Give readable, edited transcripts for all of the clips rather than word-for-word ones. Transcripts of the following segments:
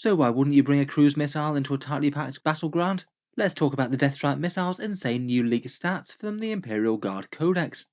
So why wouldn't you bring a cruise missile into a tightly packed battleground? Let's talk about the Deathstrike missile's insane new leaked stats from the Imperial Guard Codex.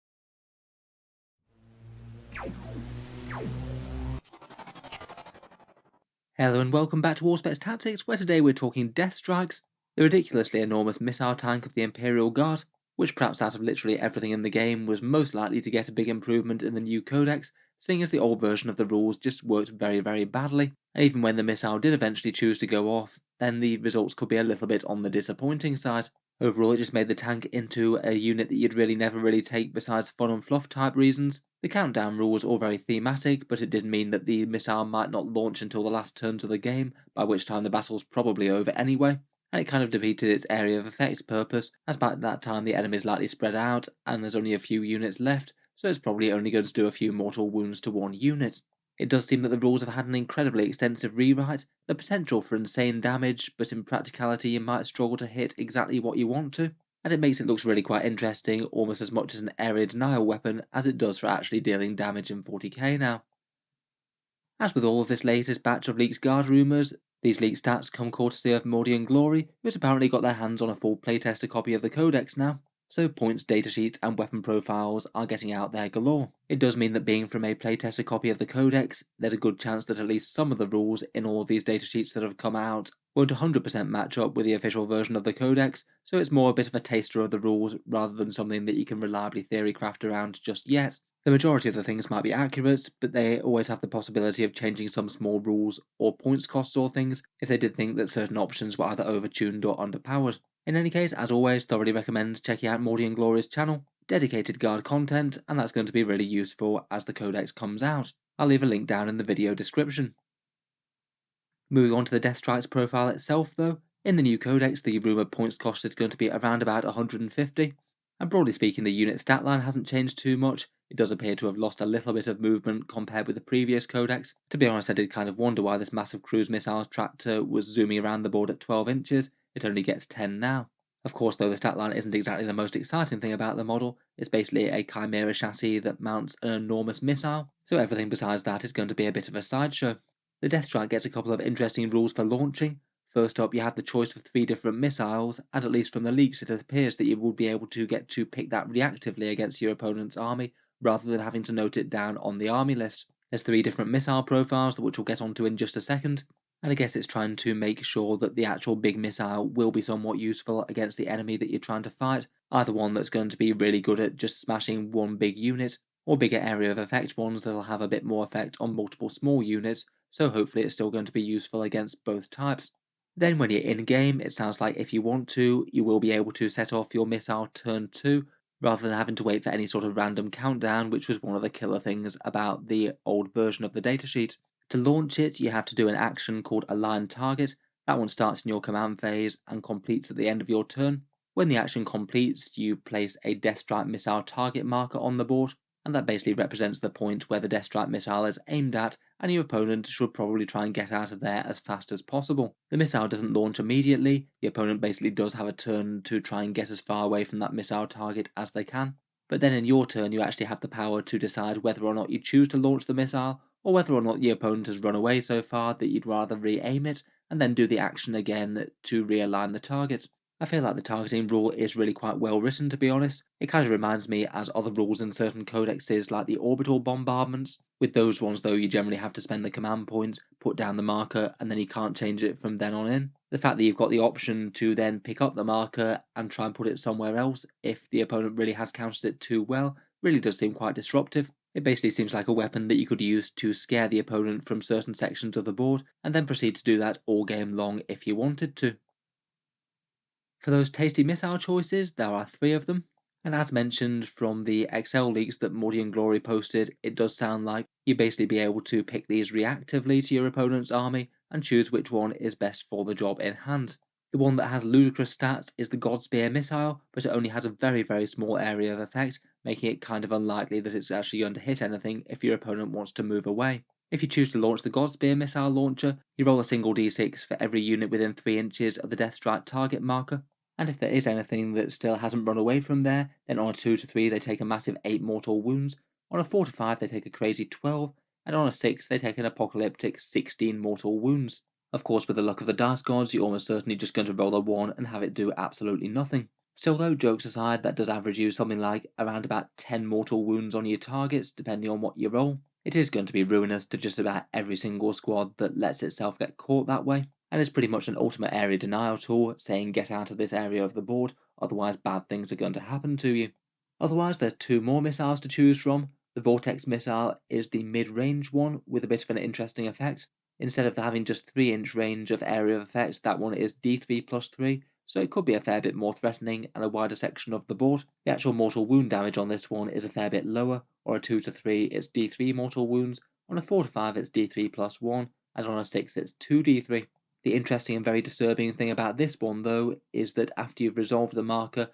Hello and welcome back to Warspec Tactics, where today we're talking Deathstrikes, the ridiculously enormous missile tank of the Imperial Guard, which perhaps out of literally everything in the game was most likely to get a big improvement in the new codex, seeing as the old version of the rules just worked very badly, and even when the missile did eventually choose to go off, then the results could be a little bit on the disappointing side. Overall, it just made the tank into a unit that you'd never really take besides fun and fluff type reasons. The countdown rule was all very thematic, but it did mean that the missile might not launch until the last turns of the game, by which time the battle's probably over anyway, and it kind of defeated its area of effect purpose, as by that time the enemy's likely spread out, and there's only a few units left, so it's probably only going to do a few mortal wounds to one unit. It does seem that the rules have had an incredibly extensive rewrite, the potential for insane damage, but in practicality you might struggle to hit exactly what you want to, and it makes it look really quite interesting, almost as much as an area denial weapon as it does for actually dealing damage in 40k now. As with all of this latest batch of leaked guard rumours, these leaked stats come courtesy of Mordian Glory, who's apparently got their hands on a full playtester copy of the Codex now, so points, datasheets, and weapon profiles are getting out there galore. It does mean that being from a playtester copy of the Codex, there's a good chance that at least some of the rules in all of these datasheets that have come out won't 100% match up with the official version of the Codex, so it's more a bit of a taster of the rules rather than something that you can reliably theorycraft around just yet. The majority of the things might be accurate, but they always have the possibility of changing some small rules or points costs or things if they did think that certain options were either overtuned or underpowered. In any case, as always, thoroughly recommend checking out Mordian Glory's channel, dedicated guard content, and that's going to be really useful as the codex comes out. I'll leave a link down in the video description. Moving on to the Deathstrike's profile itself though, in the new codex the rumoured points cost is going to be around about 150, and broadly speaking the unit stat line hasn't changed too much. It does appear to have lost a little bit of movement compared with the previous codex. To be honest, I did kind of wonder why this massive cruise missiles tractor was zooming around the board at 12 inches, it only gets 10 now. Of course though, the stat line isn't exactly the most exciting thing about the model, it's basically a chimera chassis that mounts an enormous missile, so everything besides that is going to be a bit of a sideshow. The Deathstrike gets a couple of interesting rules for launching. First up, you have the choice of 3 different missiles, and at least from the leaks it appears that you would be able to get to pick that reactively against your opponent's army, rather than having to note it down on the army list. There's 3 different missile profiles, which we'll get onto in just a second, and I guess it's trying to make sure that the actual big missile will be somewhat useful against the enemy that you're trying to fight, either one that's going to be really good at just smashing one big unit, or bigger area of effect ones that'll have a bit more effect on multiple small units, so hopefully it's still going to be useful against both types. Then when you're in game, it sounds like if you want to, you will be able to set off your missile turn 2, rather than having to wait for any sort of random countdown, which was one of the killer things about the old version of the datasheet. To launch it, you have to do an action called Align Target. That one starts in your command phase and completes at the end of your turn. When the action completes, you place a Deathstrike missile target marker on the board, and that basically represents the point where the Deathstrike missile is aimed at, and your opponent should probably try and get out of there as fast as possible. The missile doesn't launch immediately, the opponent basically does have a turn to try and get as far away from that missile target as they can, but then in your turn you actually have the power to decide whether or not you choose to launch the missile, or whether or not the opponent has run away so far that you'd rather re-aim it, and then do the action again to realign the target. I feel like the targeting rule is really quite well written, to be honest. It kind of reminds me as other rules in certain codexes like the orbital bombardments. With those ones though, you generally have to spend the command points, put down the marker, and then you can't change it from then on in. The fact that you've got the option to then pick up the marker and try and put it somewhere else if the opponent really has countered it too well really does seem quite disruptive. It basically seems like a weapon that you could use to scare the opponent from certain sections of the board, and then proceed to do that all game long if you wanted to. For those tasty missile choices, there are 3 of them, and as mentioned from the Excel leaks that Mordian Glory posted, it does sound like you basically be able to pick these reactively to your opponent's army and choose which one is best for the job in hand. The one that has ludicrous stats is the Godspear missile, but it only has a very small area of effect, making it kind of unlikely that it's actually going to hit anything if your opponent wants to move away. If you choose to launch the Godspear missile launcher, you roll a single d6 for every unit within 3 inches of the Deathstrike target marker, and if there is anything that still hasn't run away from there, then on a 2 to 3 they take a massive 8 mortal wounds, on a 4 to 5 they take a crazy 12, and on a 6 they take an apocalyptic 16 mortal wounds. Of course, with the luck of the dice gods, you're almost certainly just going to roll a 1 and have it do absolutely nothing. Still though, jokes aside, that does average you something like around about 10 mortal wounds on your targets, depending on what you roll. It is going to be ruinous to just about every single squad that lets itself get caught that way, and it's pretty much an ultimate area denial tool, saying get out of this area of the board, otherwise bad things are going to happen to you. Otherwise, there's two more missiles to choose from. The Vortex missile is the mid-range one with a bit of an interesting effect. Instead of having just 3-inch range of area of effect, that one is D3 plus 3, so it could be a fair bit more threatening and a wider section of the board. The actual mortal wound damage on this one is a fair bit lower, or a 2 to 3 it's D3 mortal wounds, on a 4 to 5 it's D3 plus 1, and on a 6 it's 2D3. The interesting and very disturbing thing about this one though is that after you've resolved the marker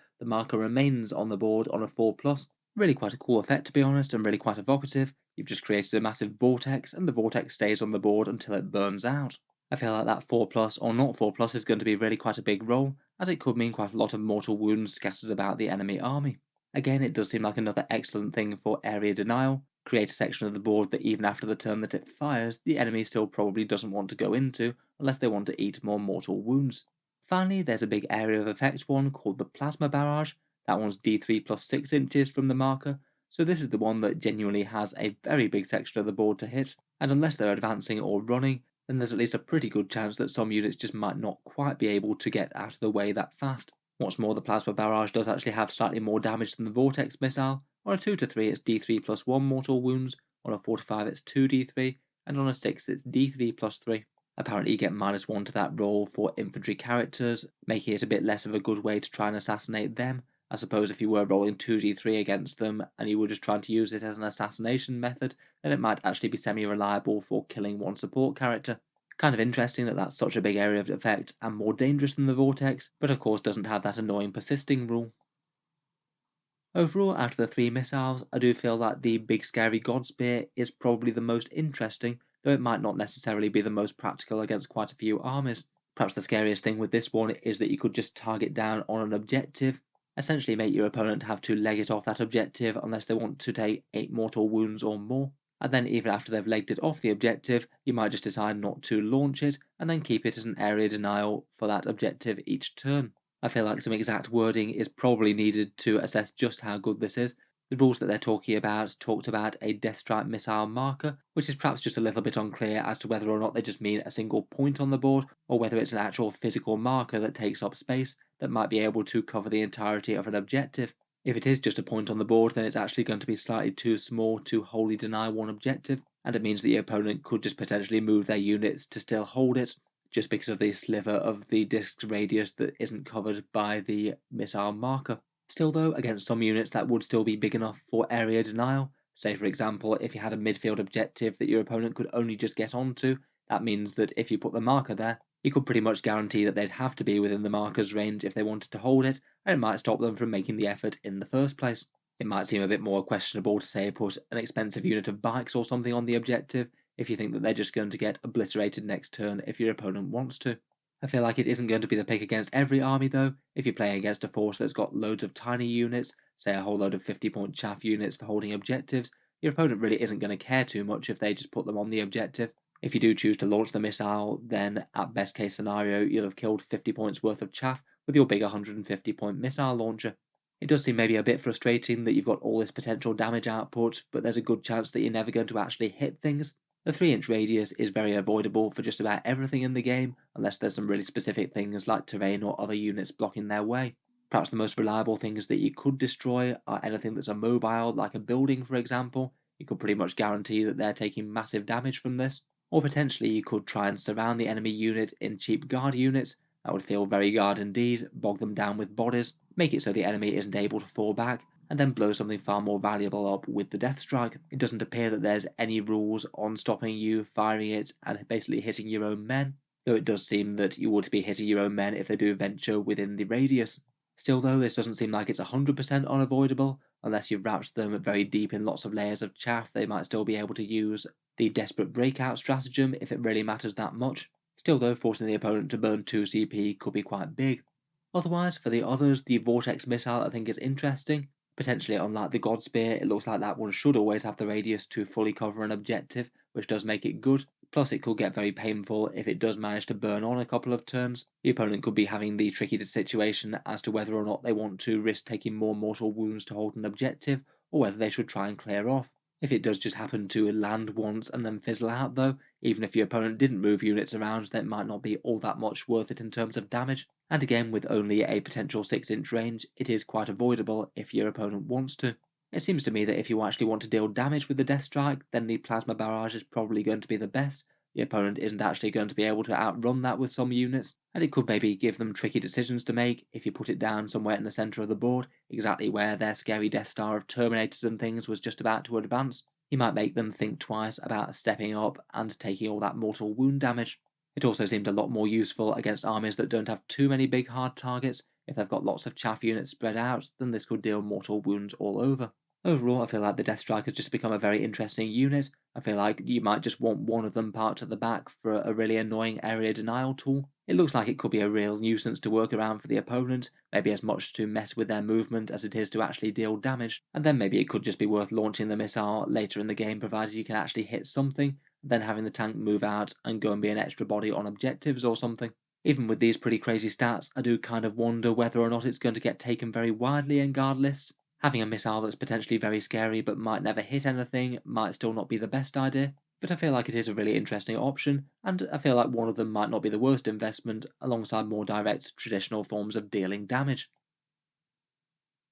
remains on the board on a 4 plus. Really quite a cool effect to be honest, and really quite evocative. You've just created a massive vortex, and the vortex stays on the board until it burns out. I feel like that 4 plus or not 4 plus is going to be really quite a big role, as it could mean quite a lot of mortal wounds scattered about the enemy army. Again, it does seem like another excellent thing for area denial. Create a section of the board that even after the turn that it fires, the enemy still probably doesn't want to go into, unless they want to eat more mortal wounds. Finally, there's a big area of effect one called the Plasma Barrage. That one's D3 plus 6 inches from the marker, so this is the one that genuinely has a very big section of the board to hit, and unless they're advancing or running, then there's at least a pretty good chance that some units just might not quite be able to get out of the way that fast. What's more, the Plasma Barrage does actually have slightly more damage than the Vortex missile. On a 2 to 3 it's D3 plus 1 mortal wounds, on a 4 to 5 it's 2D3, and on a 6 it's D3 plus 3. Apparently you get -1 to that roll for infantry characters, making it a bit less of a good way to try and assassinate them. I suppose if you were rolling 2d3 against them and you were just trying to use it as an assassination method, then it might actually be semi-reliable for killing one support character. Kind of interesting that that's such a big area of effect and more dangerous than the Vortex, but of course doesn't have that annoying persisting rule. Overall, out of the three missiles, I do feel that the Big Scary God Spear is probably the most interesting, though it might not necessarily be the most practical against quite a few armies. Perhaps the scariest thing with this one is that you could just target down on an objective, essentially make your opponent have to leg it off that objective unless they want to take 8 mortal wounds or more, and then even after they've legged it off the objective, you might just decide not to launch it, and then keep it as an area denial for that objective each turn. I feel like some exact wording is probably needed to assess just how good this is. The rules that they're talking about talked about a Deathstrike missile marker, which is perhaps just a little bit unclear as to whether or not they just mean a single point on the board, or whether it's an actual physical marker that takes up space that might be able to cover the entirety of an objective. If it is just a point on the board, then it's actually going to be slightly too small to wholly deny one objective, and it means that your opponent could just potentially move their units to still hold it, just because of the sliver of the disk's radius that isn't covered by the missile marker. Still though, against some units that would still be big enough for area denial. Say for example, if you had a midfield objective that your opponent could only just get onto, that means that if you put the marker there, you could pretty much guarantee that they'd have to be within the marker's range if they wanted to hold it, and it might stop them from making the effort in the first place. It might seem a bit more questionable to say put an expensive unit of bikes or something on the objective, if you think that they're just going to get obliterated next turn if your opponent wants to. I feel like it isn't going to be the pick against every army though. If you're playing against a force that's got loads of tiny units, say a whole load of 50-point chaff units for holding objectives, your opponent really isn't going to care too much if they just put them on the objective. If you do choose to launch the missile, then at best case scenario you'll have killed 50 points worth of chaff with your big 150-point missile launcher. It does seem maybe a bit frustrating that you've got all this potential damage output, but there's a good chance that you're never going to actually hit things. The 3-inch radius is very avoidable for just about everything in the game, unless there's some really specific things like terrain or other units blocking their way. Perhaps the most reliable things that you could destroy are anything that's immobile, like a building for example. You could pretty much guarantee that they're taking massive damage from this. Or potentially you could try and surround the enemy unit in cheap guard units. That would feel very guard indeed, bog them down with bodies, make it so the enemy isn't able to fall back, and then blow something far more valuable up with the Deathstrike. It doesn't appear that there's any rules on stopping you firing it and basically hitting your own men, though it does seem that you would be hitting your own men if they do venture within the radius. Still though, this doesn't seem like it's 100% unavoidable. Unless you've wrapped them very deep in lots of layers of chaff, they might still be able to use the desperate breakout stratagem if it really matters that much. Still though, forcing the opponent to burn 2 CP could be quite big. Otherwise, for the others, the Vortex missile I think is interesting. Potentially, unlike the God Spear, it looks like that one should always have the radius to fully cover an objective, which does make it good. Plus, it could get very painful if it does manage to burn on a couple of turns. The opponent could be having the tricky situation as to whether or not they want to risk taking more mortal wounds to hold an objective, or whether they should try and clear off. If it does just happen to land once and then fizzle out though, even if your opponent didn't move units around, then it might not be all that much worth it in terms of damage. And again, with only a potential 6-inch range, it is quite avoidable if your opponent wants to. It seems to me that if you actually want to deal damage with the Deathstrike, then the Plasma Barrage is probably going to be the best. The opponent isn't actually going to be able to outrun that with some units, and it could maybe give them tricky decisions to make if you put it down somewhere in the centre of the board, exactly where their scary Death Star of Terminators and things was just about to advance. You might make them think twice about stepping up and taking all that mortal wound damage. It also seems a lot more useful against armies that don't have too many big hard targets. If they've got lots of chaff units spread out, then this could deal mortal wounds all over. Overall, I feel like the Deathstrike has just become a very interesting unit. I feel like you might just want one of them parked at the back for a really annoying area denial tool. It looks like it could be a real nuisance to work around for the opponent, maybe as much to mess with their movement as it is to actually deal damage, and then maybe it could just be worth launching the missile later in the game provided you can actually hit something, then having the tank move out and go and be an extra body on objectives or something. Even with these pretty crazy stats, I do kind of wonder whether or not it's going to get taken very widely in guard lists. Having a missile that's potentially very scary but might never hit anything might still not be the best idea, but I feel like it is a really interesting option, and I feel like one of them might not be the worst investment alongside more direct traditional forms of dealing damage.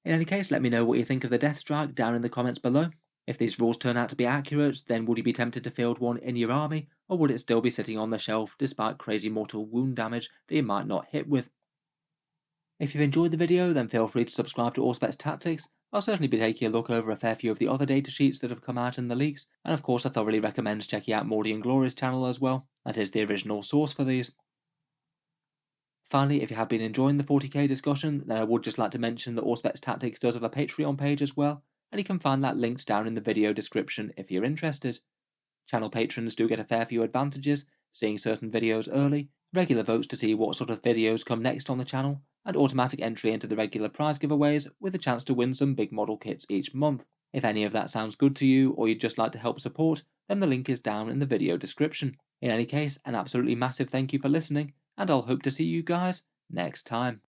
In any case, let me know what you think of the Deathstrike down in the comments below. If these rules turn out to be accurate, then would you be tempted to field one in your army, or would it still be sitting on the shelf despite crazy mortal wound damage that you might not hit with? If you've enjoyed the video, then feel free to subscribe to Auspex Tactics. I'll certainly be taking a look over a fair few of the other datasheets that have come out in the leaks, and of course I thoroughly recommend checking out Mordy and Glory's channel as well. That is the original source for these. Finally, if you have been enjoying the 40k discussion, then I would just like to mention that Auspex Tactics does have a Patreon page as well, and you can find that linked down in the video description if you're interested. Channel patrons do get a fair few advantages, seeing certain videos early, regular votes to see what sort of videos come next on the channel, and automatic entry into the regular prize giveaways with a chance to win some big model kits each month. If any of that sounds good to you, or you'd just like to help support, then the link is down in the video description. In any case, an absolutely massive thank you for listening, and I'll hope to see you guys next time.